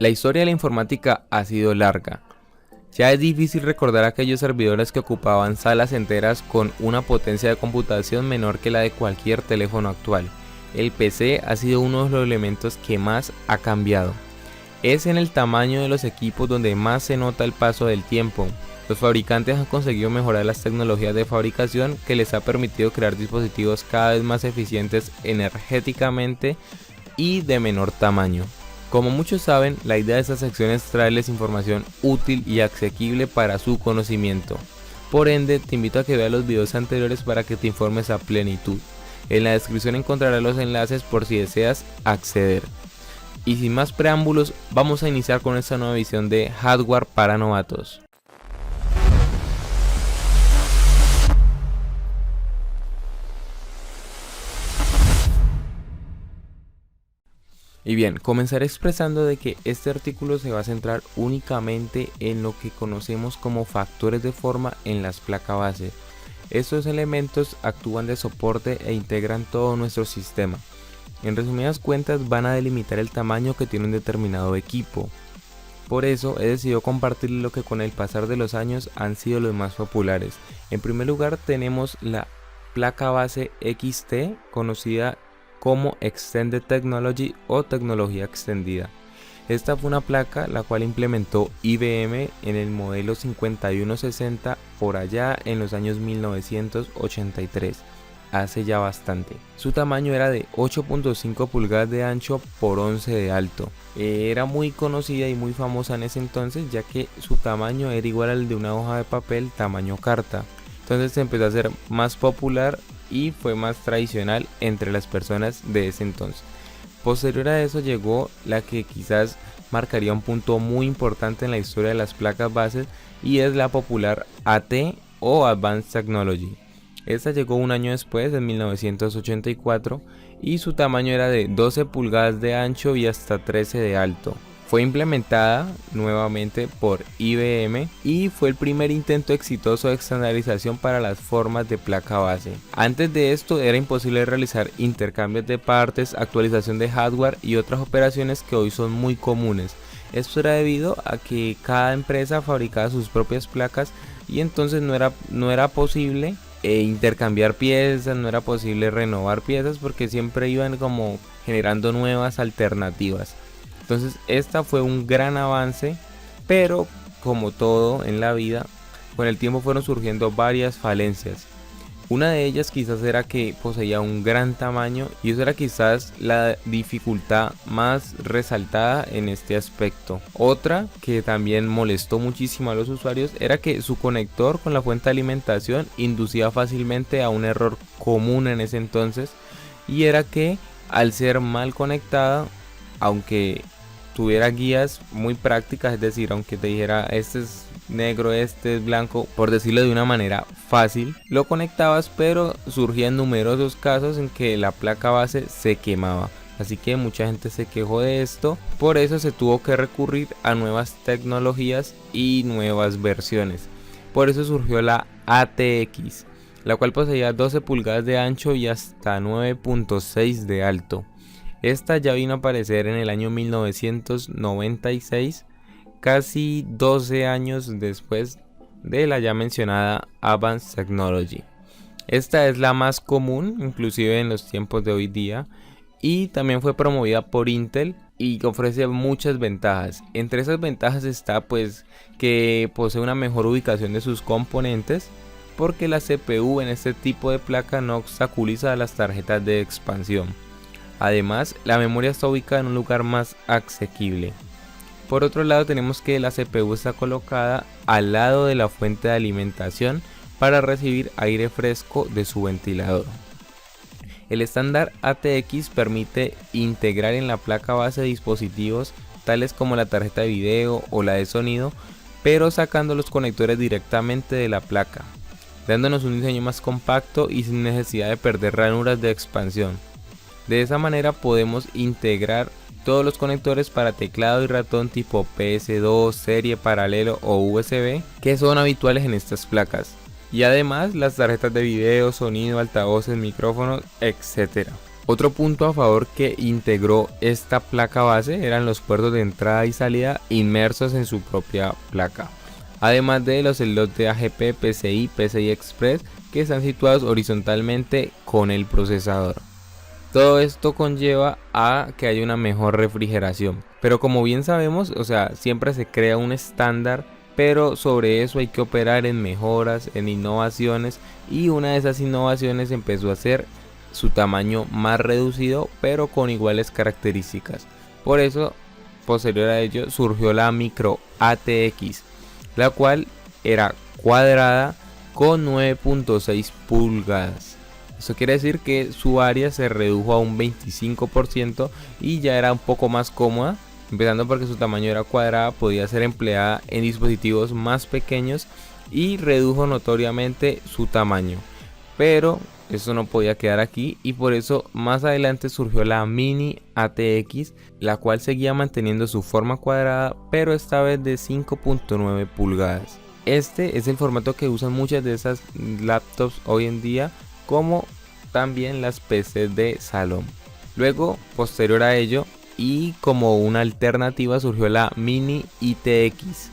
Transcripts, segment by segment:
La historia de la informática ha sido larga. Ya es difícil recordar aquellos servidores que ocupaban salas enteras con una potencia de computación menor que la de cualquier teléfono actual. El PC ha sido uno de los elementos que más ha cambiado. Es en el tamaño de los equipos donde más se nota el paso del tiempo. Los fabricantes han conseguido mejorar las tecnologías de fabricación que les ha permitido crear dispositivos cada vez más eficientes energéticamente y de menor tamaño. Como muchos saben, la idea de esta sección es traerles información útil y asequible para su conocimiento. Por ende, te invito a que veas los videos anteriores para que te informes a plenitud. En la descripción encontrarás los enlaces por si deseas acceder. Y sin más preámbulos, vamos a iniciar con esta nueva edición de Hardware para Novatos. Y bien, comenzaré expresando de que este artículo se va a centrar únicamente en lo que conocemos como factores de forma en las placas base. Estos elementos actúan de soporte e integran todo nuestro sistema. En resumidas cuentas, van a delimitar el tamaño que tiene un determinado equipo. Por eso he decidido compartir lo que con el pasar de los años han sido los más populares. En primer lugar tenemos la placa base XT, conocida como Extended Technology o tecnología extendida. Esta fue una placa la cual implementó IBM en el modelo 5160 por allá en los años 1983, hace ya bastante. Su tamaño era de 8.5 pulgadas de ancho por 11 de alto. Era muy conocida y muy famosa en ese entonces, ya que su tamaño era igual al de una hoja de papel tamaño carta. Entonces se empezó a hacer más popular y fue más tradicional entre las personas de ese entonces. Posterior a eso llegó la que quizás marcaría un punto muy importante en la historia de las placas bases, y es la popular AT o Advanced Technology. Esta llegó un año después, en 1984, y su tamaño era de 12 pulgadas de ancho y hasta 13 de alto. Fue implementada nuevamente por IBM y fue el primer intento exitoso de estandarización para las formas de placa base. Antes de esto era imposible realizar intercambios de partes, actualización de hardware y otras operaciones que hoy son muy comunes. Esto era debido a que cada empresa fabricaba sus propias placas y entonces no era posible intercambiar piezas, no era posible renovar piezas porque siempre iban como generando nuevas alternativas. Entonces esta fue un gran avance, pero como todo en la vida, con el tiempo fueron surgiendo varias falencias. Una de ellas quizás era que poseía un gran tamaño, y eso era quizás la dificultad más resaltada en este aspecto. Otra que también molestó muchísimo a los usuarios era que su conector con la fuente de alimentación inducía fácilmente a un error común en ese entonces, y era que al ser mal conectada, aunque tuviera guías muy prácticas, es decir, aunque te dijera este es negro, este es blanco, por decirlo de una manera fácil, lo conectabas, pero surgían numerosos casos en que la placa base se quemaba. Así que mucha gente se quejó de esto, por eso se tuvo que recurrir a nuevas tecnologías y nuevas versiones. Por eso surgió la ATX, la cual poseía 12 pulgadas de ancho y hasta 9.6 de alto. Esta ya vino a aparecer en el año 1996, casi 12 años después de la ya mencionada Advanced Technology. Esta es la más común, inclusive en los tiempos de hoy día, y también fue promovida por Intel y ofrece muchas ventajas. Entre esas ventajas está pues que posee una mejor ubicación de sus componentes, porque la CPU en este tipo de placa no obstaculiza las tarjetas de expansión. Además, la memoria está ubicada en un lugar más asequible. Por otro lado, tenemos que la CPU está colocada al lado de la fuente de alimentación para recibir aire fresco de su ventilador. El estándar ATX permite integrar en la placa base dispositivos tales como la tarjeta de video o la de sonido, pero sacando los conectores directamente de la placa, dándonos un diseño más compacto y sin necesidad de perder ranuras de expansión. De esa manera podemos integrar todos los conectores para teclado y ratón tipo PS2, serie, paralelo o USB, que son habituales en estas placas. Y además las tarjetas de video, sonido, altavoces, micrófonos, etc. Otro punto a favor que integró esta placa base eran los puertos de entrada y salida inmersos en su propia placa, además de los slots de AGP, PCI Express que están situados horizontalmente con el procesador. Todo esto conlleva a que haya una mejor refrigeración, pero como bien sabemos, o sea, siempre se crea un estándar, pero sobre eso hay que operar en mejoras, en innovaciones, y una de esas innovaciones empezó a ser su tamaño más reducido pero con iguales características. Por eso, posterior a ello, surgió la micro ATX, la cual era cuadrada con 9.6 pulgadas. Eso quiere decir que su área se redujo a un 25% y ya era un poco más cómoda, empezando porque su tamaño era cuadrada, podía ser empleada en dispositivos más pequeños y redujo notoriamente su tamaño. Pero eso no podía quedar aquí y por eso más adelante surgió la mini ATX, la cual seguía manteniendo su forma cuadrada pero esta vez de 5.9 pulgadas. Este es el formato que usan muchas de esas laptops hoy en día, como también las PCs de salón. Luego, posterior a ello y como una alternativa, surgió la mini ITX.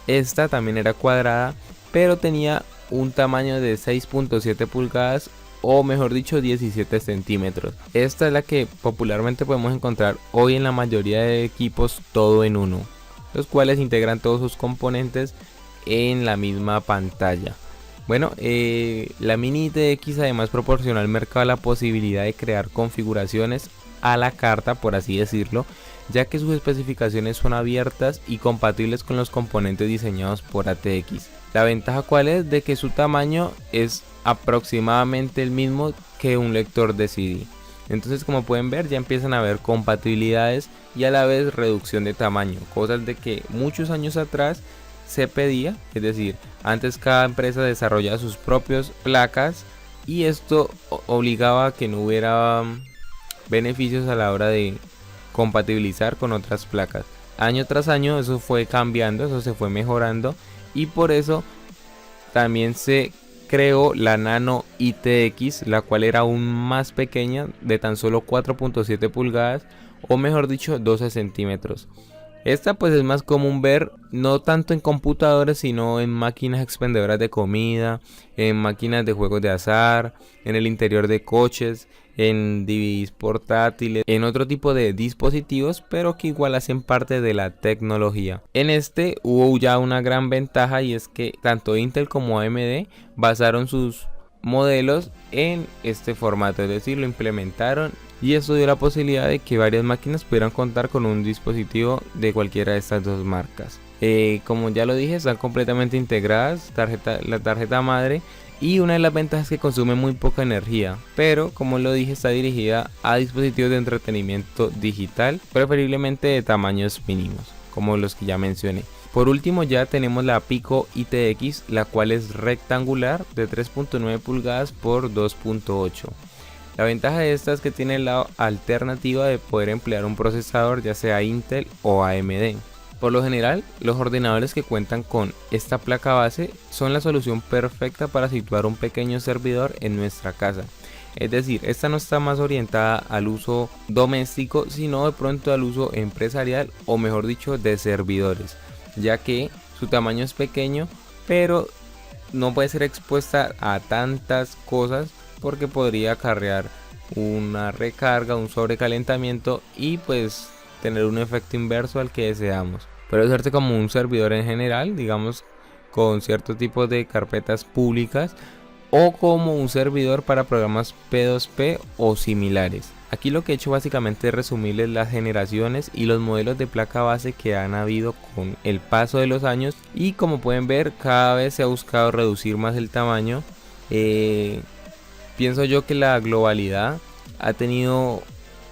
Esta también era cuadrada pero tenía un tamaño de 6.7 pulgadas o mejor dicho 17 centímetros. Esta es la que popularmente podemos encontrar hoy en la mayoría de equipos todo en uno, los cuales integran todos sus componentes en la misma pantalla. Bueno, la mini ITX además proporciona al mercado la posibilidad de crear configuraciones a la carta, por así decirlo, ya que sus especificaciones son abiertas y compatibles con los componentes diseñados por ATX. La ventaja cuál es, de que su tamaño es aproximadamente el mismo que un lector de CD. Entonces, como pueden ver, ya empiezan a haber compatibilidades y a la vez reducción de tamaño, cosas de que muchos años atrás se pedía, es decir, antes cada empresa desarrollaba sus propias placas y esto obligaba a que no hubiera beneficios a la hora de compatibilizar con otras placas. Año tras año eso fue cambiando, eso se fue mejorando y por eso también se creó la Nano ITX, la cual era aún más pequeña, de tan solo 4.7 pulgadas o mejor dicho 12 centímetros. Esta pues es más común ver no tanto en computadores sino en máquinas expendedoras de comida, en máquinas de juegos de azar, en el interior de coches, en DVDs portátiles, en otro tipo de dispositivos, pero que igual hacen parte de la tecnología. En este hubo ya una gran ventaja y es que tanto Intel como AMD basaron sus modelos en este formato, es decir, lo implementaron y esto dio la posibilidad de que varias máquinas pudieran contar con un dispositivo de cualquiera de estas dos marcas. Como ya lo dije, están completamente integradas, la tarjeta madre, y una de las ventajas es que consume muy poca energía, pero como lo dije, está dirigida a dispositivos de entretenimiento digital, preferiblemente de tamaños mínimos, como los que ya mencioné. Por último ya tenemos la Pico ITX, la cual es rectangular de 3.9 pulgadas por 2.8. La ventaja de esta es que tiene la alternativa de poder emplear un procesador ya sea Intel o AMD. Por lo general, los ordenadores que cuentan con esta placa base son la solución perfecta para situar un pequeño servidor en nuestra casa. Es decir, esta no está más orientada al uso doméstico, sino de pronto al uso empresarial o mejor dicho de servidores, ya que su tamaño es pequeño, pero no puede ser expuesta a tantas cosas porque podría acarrear una recarga, un sobrecalentamiento y pues tener un efecto inverso al que deseamos. Puede usarse como un servidor en general, digamos con cierto tipo de carpetas públicas, o como un servidor para programas P2P o similares. Aquí lo que he hecho básicamente es resumirles las generaciones y los modelos de placa base que han habido con el paso de los años, y como pueden ver cada vez se ha buscado reducir más el tamaño. Pienso yo que la globalidad ha tenido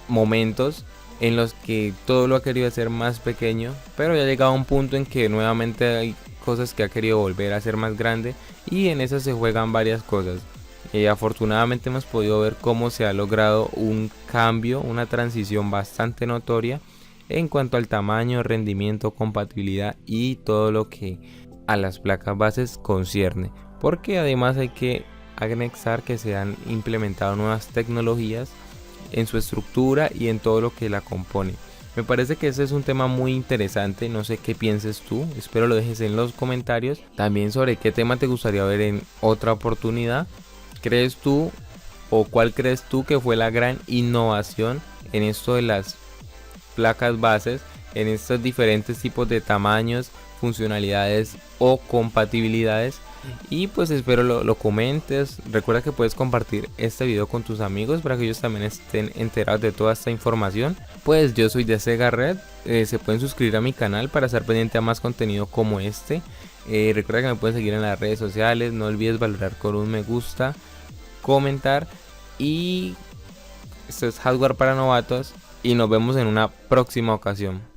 momentos en los que todo lo ha querido hacer más pequeño, pero ya ha llegado a un punto en que nuevamente hay cosas que ha querido volver a ser más grande y en eso se juegan varias cosas. Afortunadamente hemos podido ver cómo se ha logrado un cambio, una transición bastante notoria en cuanto al tamaño, rendimiento, compatibilidad y todo lo que a las placas bases concierne, porque además hay que anexar que se han implementado nuevas tecnologías en su estructura y en todo lo que la compone. Me parece que ese es un tema muy interesante, no sé qué pienses tú, espero lo dejes en los comentarios. También sobre qué tema te gustaría ver en otra oportunidad. ¿Crees tú o cuál crees tú que fue la gran innovación en esto de las placas bases, en estos diferentes tipos de tamaños, funcionalidades o compatibilidades? Y pues espero lo comentes. Recuerda que puedes compartir este video con tus amigos para que ellos también estén enterados de toda esta información. Pues yo soy de Sega Red, se pueden suscribir a mi canal para estar pendiente a más contenido como este. Recuerda que me pueden seguir en las redes sociales, no olvides valorar con un me gusta, comentar, y esto es Hardware para Novatos y nos vemos en una próxima ocasión.